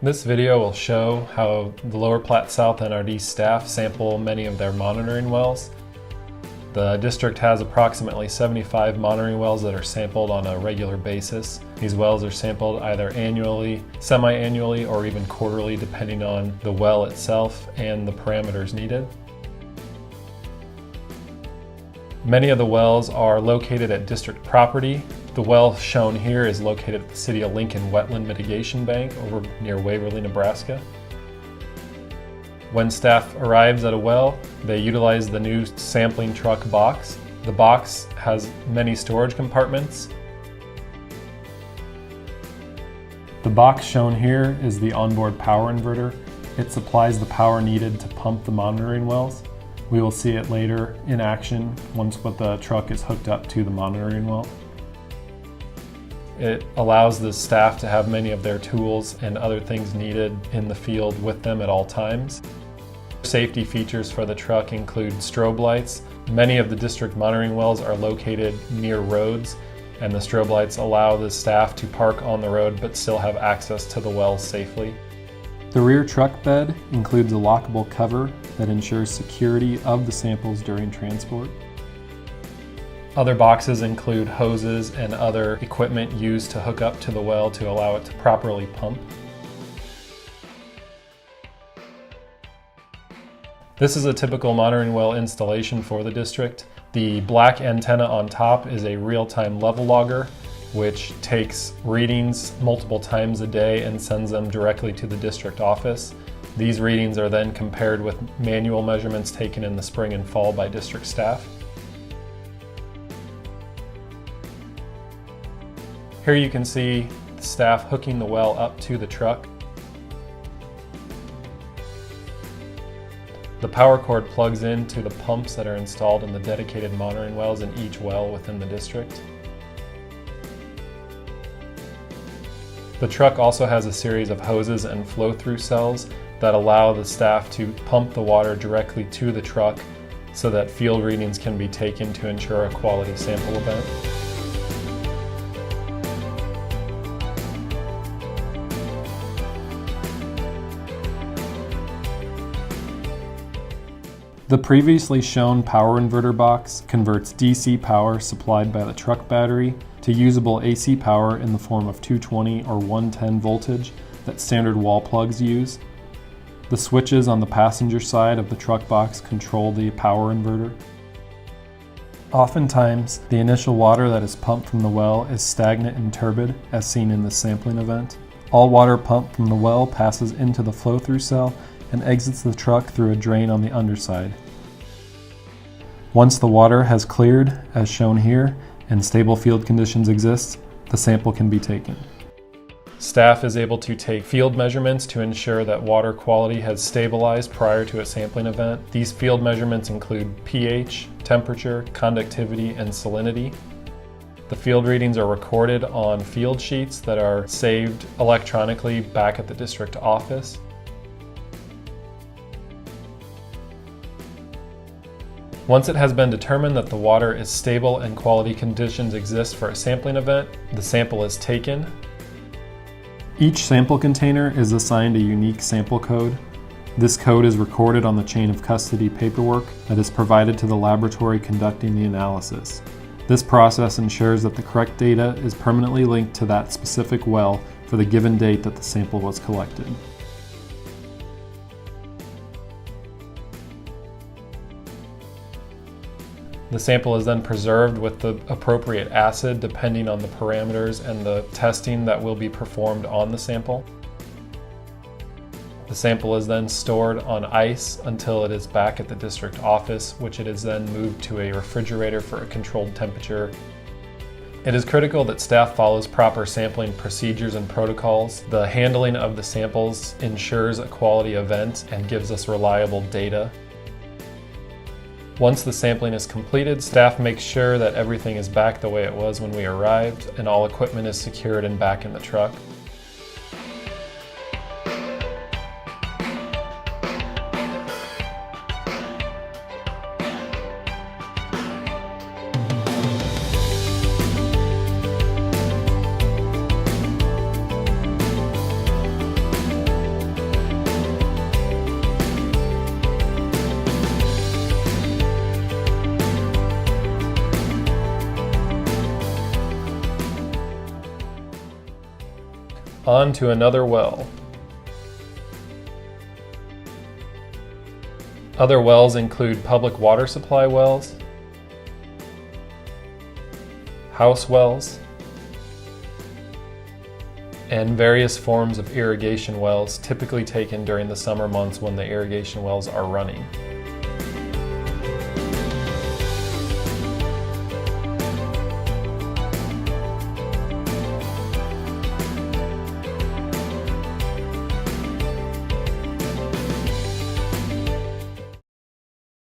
This video will show how the Lower Platte South NRD staff sample many of their monitoring wells. The district has approximately 75 monitoring wells that are sampled on a regular basis. These wells are sampled either annually, semi-annually, or even quarterly, depending on the well itself and the parameters needed. Many of the wells are located at district property. The well shown here is located at the City of Lincoln Wetland Mitigation Bank over near Waverly, Nebraska. When staff arrives at a well, they utilize the new sampling truck box. The box has many storage compartments. The box shown here is the onboard power inverter. It supplies the power needed to pump the monitoring wells. We will see it later in action once the truck is hooked up to the monitoring well. It allows the staff to have many of their tools and other things needed in the field with them at all times. Safety features for the truck include strobe lights. Many of the district monitoring wells are located near roads, and the strobe lights allow the staff to park on the road but still have access to the wells safely. The rear truck bed includes a lockable cover that ensures security of the samples during transport. Other boxes include hoses and other equipment used to hook up to the well to allow it to properly pump. This is a typical monitoring well installation for the district. The black antenna on top is a real-time level logger, which takes readings multiple times a day and sends them directly to the district office. These readings are then compared with manual measurements taken in the spring and fall by district staff. Here you can see the staff hooking the well up to the truck. The power cord plugs into the pumps that are installed in the dedicated monitoring wells in each well within the district. The truck also has a series of hoses and flow-through cells that allow the staff to pump the water directly to the truck so that field readings can be taken to ensure a quality sample event. The previously shown power inverter box converts DC power supplied by the truck battery to usable AC power in the form of 220 or 110 voltage that standard wall plugs use. The switches on the passenger side of the truck box control the power inverter. Oftentimes, the initial water that is pumped from the well is stagnant and turbid, as seen in this sampling event. All water pumped from the well passes into the flow-through cell and exits the truck through a drain on the underside. Once the water has cleared, as shown here, and stable field conditions exist, the sample can be taken. Staff is able to take field measurements to ensure that water quality has stabilized prior to a sampling event. These field measurements include pH, temperature, conductivity, and salinity. The field readings are recorded on field sheets that are saved electronically back at the district office. Once it has been determined that the water is stable and quality conditions exist for a sampling event, the sample is taken. Each sample container is assigned a unique sample code. This code is recorded on the chain of custody paperwork that is provided to the laboratory conducting the analysis. This process ensures that the correct data is permanently linked to that specific well for the given date that the sample was collected. The sample is then preserved with the appropriate acid depending on the parameters and the testing that will be performed on the sample. The sample is then stored on ice until it is back at the district office, which it is then moved to a refrigerator for a controlled temperature. It is critical that staff follows proper sampling procedures and protocols. The handling of the samples ensures a quality event and gives us reliable data. Once the sampling is completed, staff makes sure that everything is back the way it was when we arrived and all equipment is secured and back in the truck. On to another well. Other wells include public water supply wells, house wells, and various forms of irrigation wells typically taken during the summer months when the irrigation wells are running.